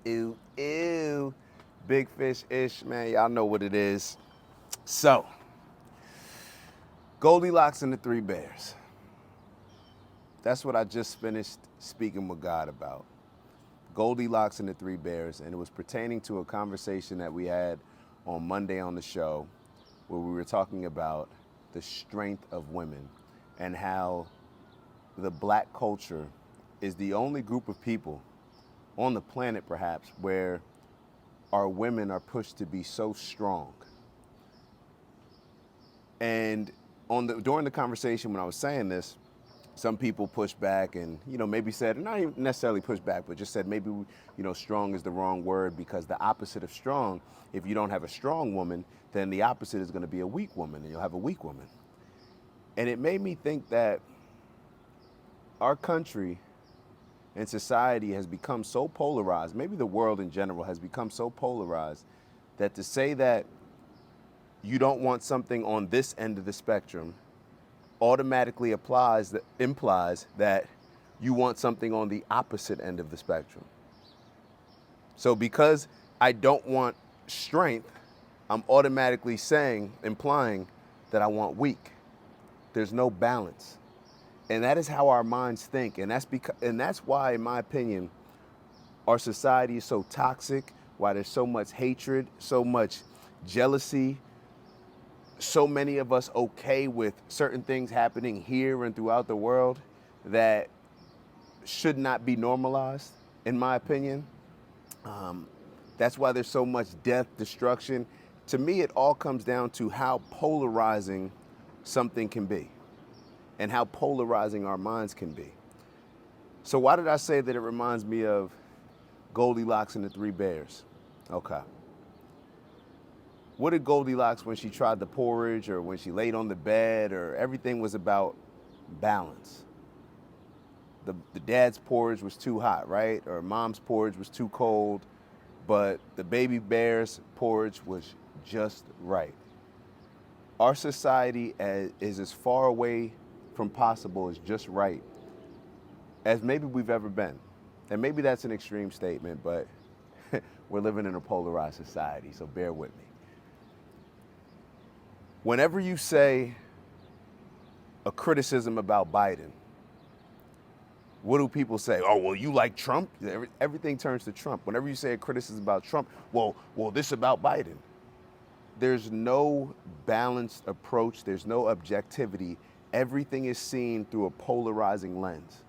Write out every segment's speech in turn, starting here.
Ew, ew. Big Fish Ish, man. Y'all know what it is. So, Goldilocks and the Three Bears. That's what I just finished speaking with God about. Goldilocks and the Three Bears. And it was pertaining to a conversation that we had on Monday on the show where we were talking about the strength of women and how the black culture is the only group of people on the planet, perhaps, where our women are pushed to be so strong. And during the conversation when I was saying this, some people pushed back and, maybe said, not even necessarily pushed back, but just said maybe, strong is the wrong word because the opposite of strong, if you don't have a strong woman, then the opposite is going to be a weak woman and you'll have a weak woman. And it made me think that our country and society has become so polarized, maybe the world in general has become so polarized, that to say that you don't want something on this end of the spectrum automatically implies that you want something on the opposite end of the spectrum. So because I don't want strength, I'm automatically implying that I want weak. There's no balance. And that is how our minds think. And that's why, in my opinion, our society is so toxic, why there's so much hatred, so much jealousy, so many of us okay with certain things happening here and throughout the world that should not be normalized, in my opinion. That's why there's so much death, destruction. To me, it all comes down to how polarizing something can be and how polarizing our minds can be. So why did I say that it reminds me of Goldilocks and the Three Bears? Okay. What did Goldilocks when she tried the porridge or when she laid on the bed or everything was about balance? The dad's porridge was too hot, right? Or mom's porridge was too cold, but the baby bear's porridge was just right. Our society is as far away from possible as just right as maybe we've ever been. And maybe that's an extreme statement, but we're living in a polarized society, so bear with me. Whenever you say a criticism about Biden, what do people say? Oh, well, you like Trump? Everything turns to Trump. Whenever you say a criticism about Trump, well, this about Biden. There's no balanced approach. There's no objectivity. Everything is seen through a polarizing lens.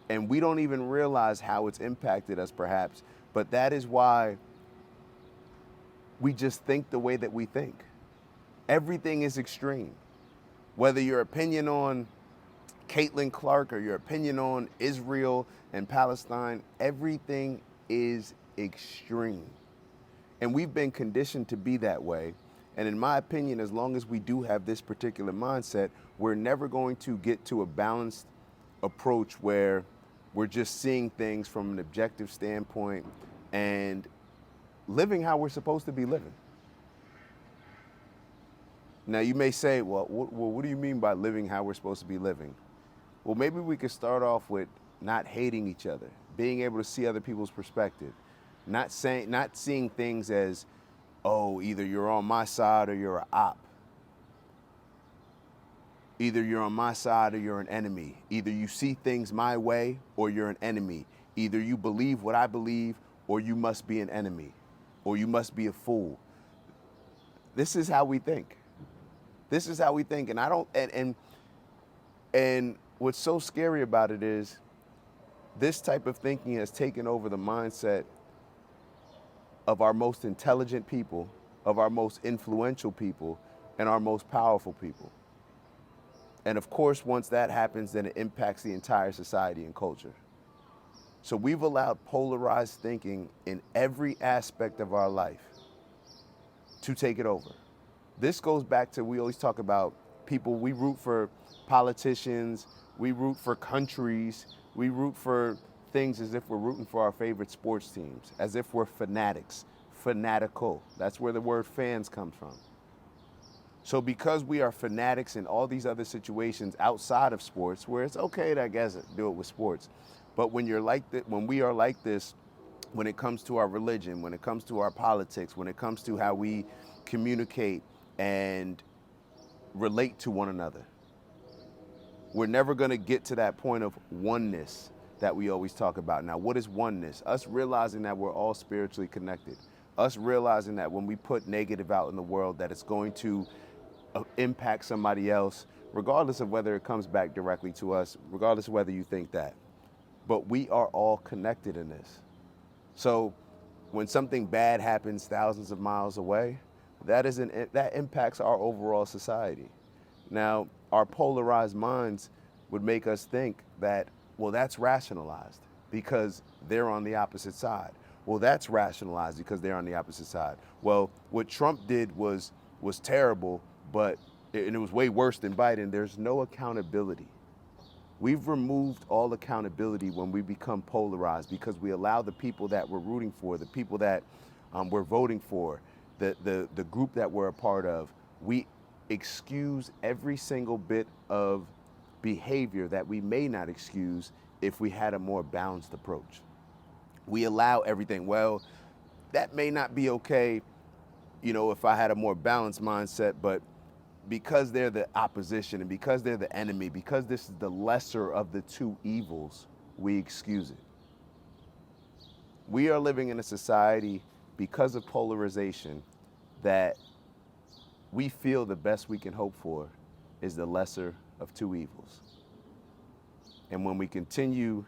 And we don't even realize how it's impacted us, perhaps. But that is why we just think the way that we think. Everything is extreme. Whether your opinion on Caitlin Clark or your opinion on Israel and Palestine, everything is extreme. And we've been conditioned to be that way. And in my opinion, as long as we do have this particular mindset, we're never going to get to a balanced approach where we're just seeing things from an objective standpoint and living how we're supposed to be living. Now, you may say, well, what do you mean by living how we're supposed to be living? Well, maybe we could start off with not hating each other, being able to see other people's perspective, not seeing things as, oh, either you're on my side or you're an op. Either you're on my side or you're an enemy. Either you see things my way or you're an enemy. Either you believe what I believe or you must be an enemy or you must be a fool. This is how we think. This is how we think. And I don't, and what's so scary about it is this type of thinking has taken over the mindset of our most intelligent people, of our most influential people, and our most powerful people. And of course, once that happens, then it impacts the entire society and culture. So we've allowed polarized thinking in every aspect of our life to take it over. This goes back to, we always talk about people, we root for politicians, we root for countries, we root for things as if we're rooting for our favorite sports teams, as if we're fanatics, fanatical. That's where the word fans comes from. So because we are fanatics in all these other situations outside of sports, where it's okay to, I guess, do it with sports, but when you're like that, when we are like this when it comes to our religion, when it comes to our politics, when it comes to how we communicate and relate to one another. We're never going to get to that point of oneness that we always talk about. Now, what is oneness? Us realizing that we're all spiritually connected. Us realizing that when we put negative out in the world, that it's going to impact somebody else, regardless of whether it comes back directly to us, regardless of whether you think that. But we are all connected in this. So when something bad happens thousands of miles away, that impacts our overall society. Now, our polarized minds would make us think that, well, that's rationalized because they're on the opposite side. Well, that's rationalized because they're on the opposite side. Well, what Trump did was terrible, and it was way worse than Biden. There's no accountability. We've removed all accountability when we become polarized because we allow the people that we're rooting for, the people that we're voting for, the group that we're a part of, we excuse every single bit of behavior that we may not excuse if we had a more balanced approach. We allow everything. Well, that may not be okay, if I had a more balanced mindset, but because they're the opposition and because they're the enemy, because this is the lesser of the two evils, we excuse it. We are living in a society because of polarization that we feel the best we can hope for is the lesser of two evils. And when we continue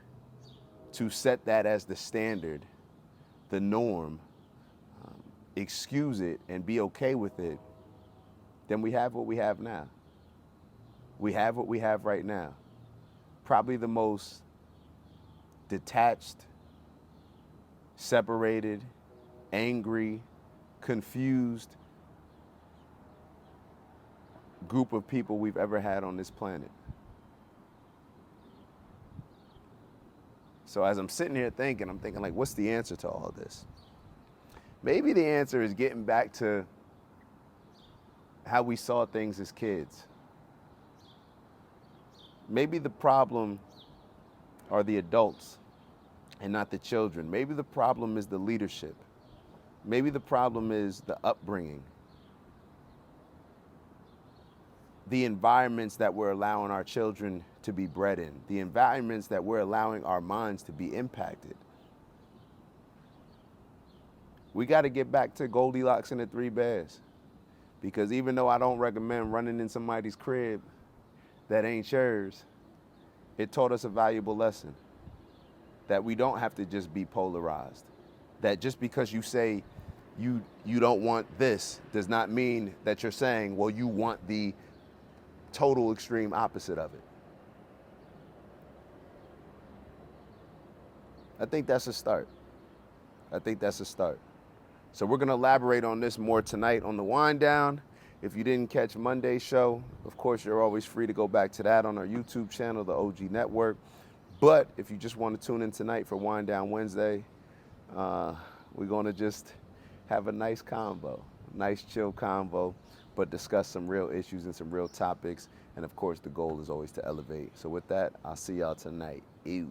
to set that as the standard, the norm, excuse it and be okay with it, then we have what we have now. We have what we have right now. Probably the most detached, separated, angry, confused group of people we've ever had on this planet. So as I'm sitting here thinking, I'm thinking like, what's the answer to all of this? Maybe the answer is getting back to how we saw things as kids. Maybe the problem are the adults and not the children. Maybe the problem is the leadership. Maybe the problem is the upbringing. The environments that we're allowing our children to be bred in. The environments that we're allowing our minds to be impacted. We got to get back to Goldilocks and the Three Bears. Because even though I don't recommend running in somebody's crib that ain't yours, it taught us a valuable lesson. That we don't have to just be polarized. That just because you say you don't want this does not mean that you're saying, well, you want the total extreme opposite of it. I think that's a start. So we're going to elaborate on this more tonight on the wind down. If you didn't catch Monday's show, of course, you're always free to go back to that on our YouTube channel, the OG Network. But if you just want to tune in tonight for Wind Down Wednesday, we're going to just have a nice convo, nice chill convo, but discuss some real issues and some real topics. And of course, the goal is always to elevate. So with that, I'll see y'all tonight. Ew.